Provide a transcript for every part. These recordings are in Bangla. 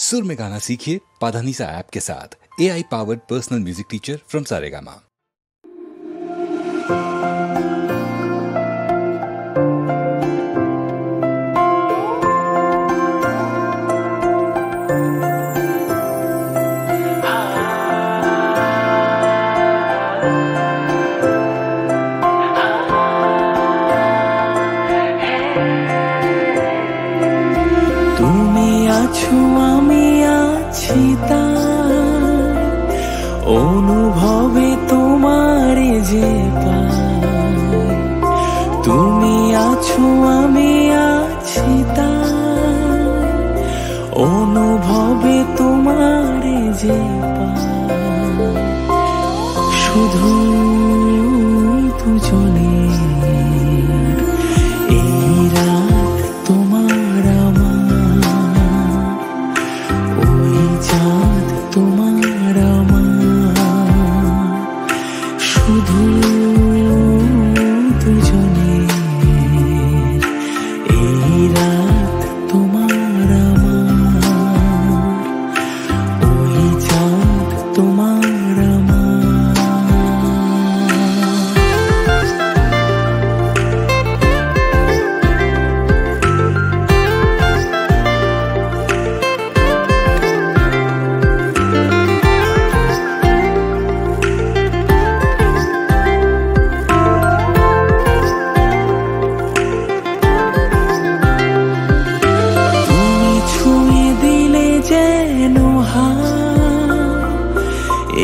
सुर में गाना सीखिए पाधानीसा ऐप के साथ। AI powered personal music teacher from Saregama. অনুভবে তোমারে যে পাই, তুমি আছো আমি আছি তাই, অনুভবে তোমারে যে পাই, শুধু দুজনে এই রাত তোমার আমার, ওই চাঁদ তোমার আমার, শুধু দুজনে এই রাত তোমার আমার, ওই চাঁদ তোমার আমার।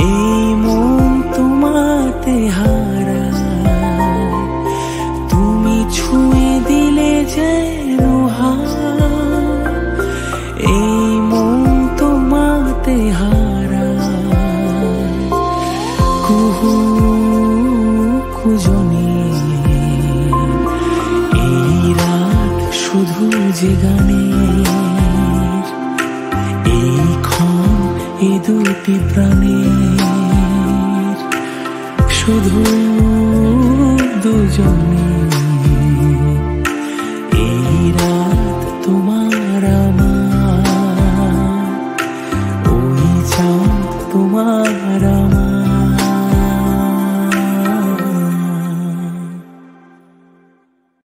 এই মন তোমাতে হারায়, তুমি ছুঁয়ে দিলে যেন হায়, এই মন তোমাতে হারায়, কুহু কুজনে এই রাত শুধু যে গানের, এই ক্ষণ এই দুটি প্রাণের, শুধু দুজনে এই রাত